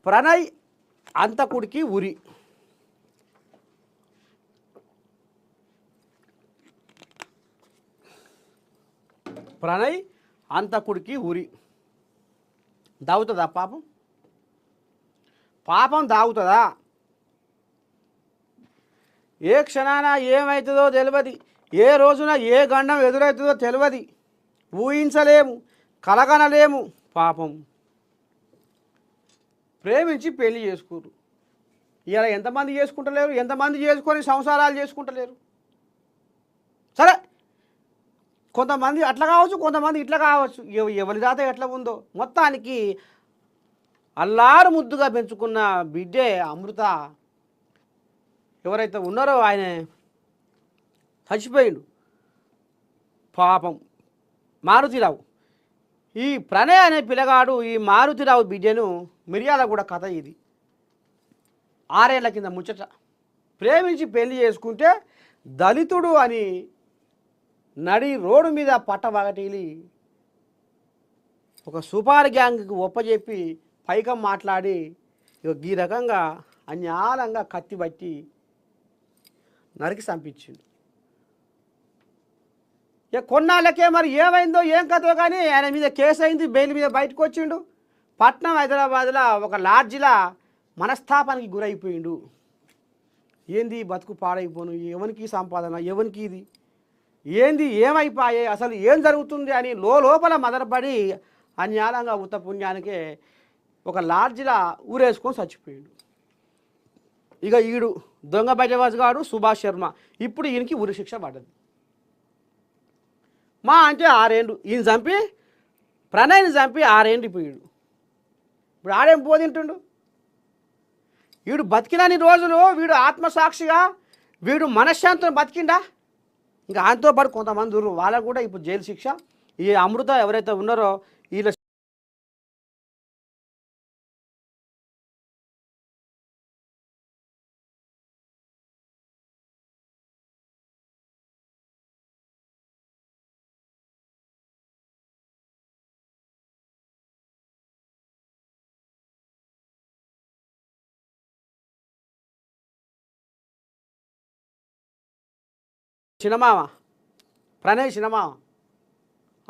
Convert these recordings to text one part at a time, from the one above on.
ప్రణయ్ అంతకుడికి ఉరి. ప్రణయ్ అంతకుడికి ఉరి. దాగుతుందా పాపం? పాపం దాగుతుందా? ఏ క్షణాన ఏమవుతుందో తెలియదు, ఏ రోజున ఏ గండం ఎదురవుతుందో తెలియదు, ఊహించలేము, కలగనలేము. పాపం ప్రేమించి పెళ్లి చేసుకోరు. ఇలా ఎంతమంది చేసుకుంటలేరు, ఎంతమంది చేసుకొని సంసారాలు చేసుకుంటలేరు. సరే, కొంతమంది అట్లా కావచ్చు, కొంతమంది ఇట్లా కావచ్చు, ఎవరి జాత ఎట్లా ఉందో. మొత్తానికి అల్లారు ముద్దుగా పెంచుకున్న బిడ్డే అమృత ఎవరైతే ఉన్నారో ఆయన చచ్చిపోయిండు. పాపం మారుతిరావు. ఈ ప్రణయ్ అనే పిల్లగాడు ఈ మారుతిరావు బిడ్డను మిర్యాలగూడ కథ ఇది. 6 ఏళ్ల కింద ముచ్చట. ప్రేమించి పెళ్లి చేసుకుంటే దళితుడు అని నడి రోడ్డు మీద పట్టబగటీలి ఒక సుపారి గ్యాంగ్కి ఒప్పజెప్పి పైకం మాట్లాడి ఈ రకంగా అన్యాలంగా కత్తి బట్టి నరికి చంపించిండు. ఇక కొన్నాళ్ళకే మరి ఏమైందో ఏం కథో కానీ ఆయన మీద కేసు అయింది, బెయిల్ మీద బయటకు వచ్చిండు. పట్నం హైదరాబాద్లో ఒక లాడ్జిలా మనస్తాపానికి గురైపోయిండు. ఏంది బతుకు పాడైపోను, ఎవరికి సంపాదన, ఎవరికి ఇది ఏంది, ఏమైపోయాయి, అసలు ఏం జరుగుతుంది అని లోపల మదనపడి అన్యాలంగా ఉత్త పుణ్యానికే ఒక లాడ్జిలా ఊరేసుకొని చచ్చిపోయిండు. ఇక ఈడు దొంగ బజవాజ్ గాడు సుభాష్ శర్మ. ఇప్పుడు ఈయనకి ఉరి శిక్ష పడ్డది. మా అంటే 6 ఏళ్ళు. ఈయన చంపి ప్రణయ్ని చంపి 6 ఏళ్ళు పోయాడు. ఇప్పుడు ఆడేం పోదింటుండు. వీడు బతికినన్ని రోజులు వీడు ఆత్మసాక్షిగా వీడు మనశ్శాంతితో బతికిండా. ఇంకా ఆయనతో పాటు కొంతమంది వాళ్ళకు కూడా ఇప్పుడు జైలు శిక్ష. ఈ అమృత ఎవరైతే ఉన్నారో వీళ్ళ చిన్నమామ, ప్రణయ్ చిన్నమామ,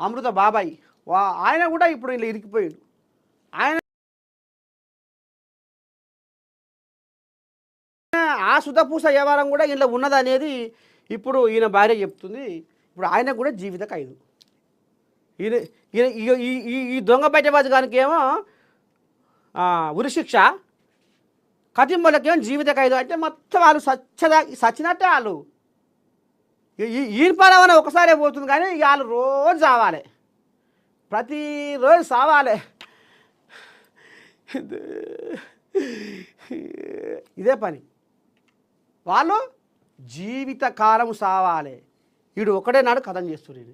అమృత బాబాయ్ ఆయన కూడా ఇప్పుడు ఇలా ఇరికిపోయాడు. ఆయన ఆ సుధపూస వ్యవహారం కూడా ఇలా ఉన్నదనేది ఇప్పుడు ఈయన భార్య చెప్తుంది. ఇప్పుడు ఆయనకు కూడా జీవిత ఖైదు. ఈయన ఈ దొంగ బయటబాజు గారికి ఏమో ఉరిశిక్ష, కతింబలకేమో జీవిత ఖైదు. అంటే మొత్తం వాళ్ళు సచ్చినట్టే వాళ్ళు. ఈయన పరవన ఒకసారే పోతుంది కానీ ఇక వాళ్ళు రోజు చావాలి, ప్రతిరోజు సావాలి. ఇదే పని. వాళ్ళు జీవితకాలం సావాలి. వీడు ఒకడే నాడు కథం చేస్తుంది.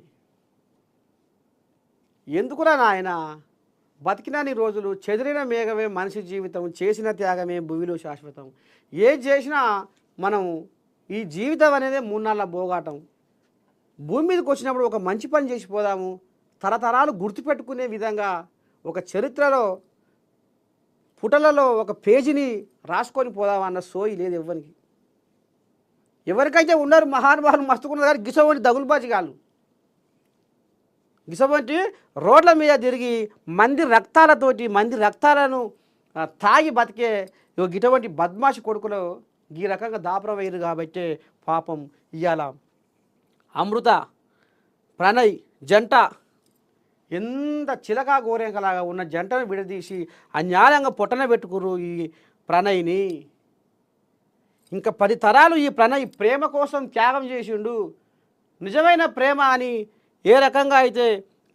ఎందుకురా నాయన, బతికినన్ని రోజులు చెదిరిన మేఘమే మనిషి జీవితం, చేసిన త్యాగమే భూమిలో శాశ్వతం. ఏది చేసినా మనం ఈ జీవితం అనేది 3 నాళ్ళ భోగాటం. భూమి మీదకి వచ్చినప్పుడు ఒక మంచి పని చేసిపోదాము, తరతరాలు గుర్తుపెట్టుకునే విధంగా ఒక చరిత్రలో పుటలలో ఒక పేజీని రాసుకొని పోదామన్న సోయి లేదు ఎవరికి. ఎవరికైతే ఉన్నారు మహానుభావులు మస్తుకున్నారు కానీ గిసవంటి దగులుబాజిగాళ్ళు, గిసవంటి రోడ్ల మీద తిరిగి మంది రక్తాలను తాగి బతికే గిటువంటి బద్మాషి కొడుకులు ఈ రకంగా దాపరం వేయరు. కాబట్టి పాపం ఇవాళ అమృత ప్రణయ్ జంట ఎంత చిలకా గోరేంకలాగా ఉన్న జంటను విడదీసి అన్యాయంగా పొట్టన పెట్టుకురు ఈ ప్రణయ్ని. ఇంకా 10 తరాలు ఈ ప్రణయ్ ప్రేమ కోసం త్యాగం చేసిండు. నిజమైన ప్రేమ అని ఏ రకంగా అయితే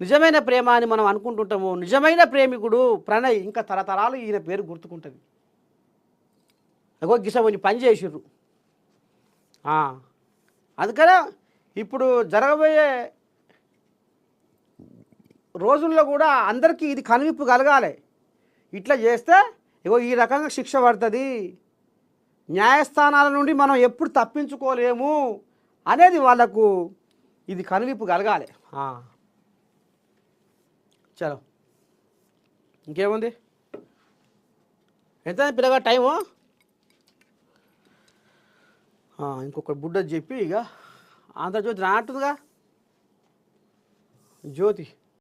నిజమైన ప్రేమ అని మనం అనుకుంటుంటామో, నిజమైన ప్రేమికుడు ప్రణయ్ ఇంకా తరతరాలు ఈయన పేరు గుర్తుకుంటుంది. అగో గిసవని పని చేసిర్రు. అందుకనే ఇప్పుడు జరగబోయే రోజుల్లో కూడా అందరికీ ఇది కనువిప్పు కలగాలి. ఇట్లా చేస్తే ఇగో ఈ రకంగా శిక్ష పడుతుంది, న్యాయస్థానాల నుండి మనం ఎప్పుడు తప్పించుకోలేము అనేది వాళ్ళకు ఇది కనువిప్పు కలగాలి. చలో ఇంకేముంది. ఎంత పిల్లగా టైము ఇంకొక బుడ్డ చెప్పి ఇక ఆంధ్రజ్యోతి రానట్టుందిగా జ్యోతి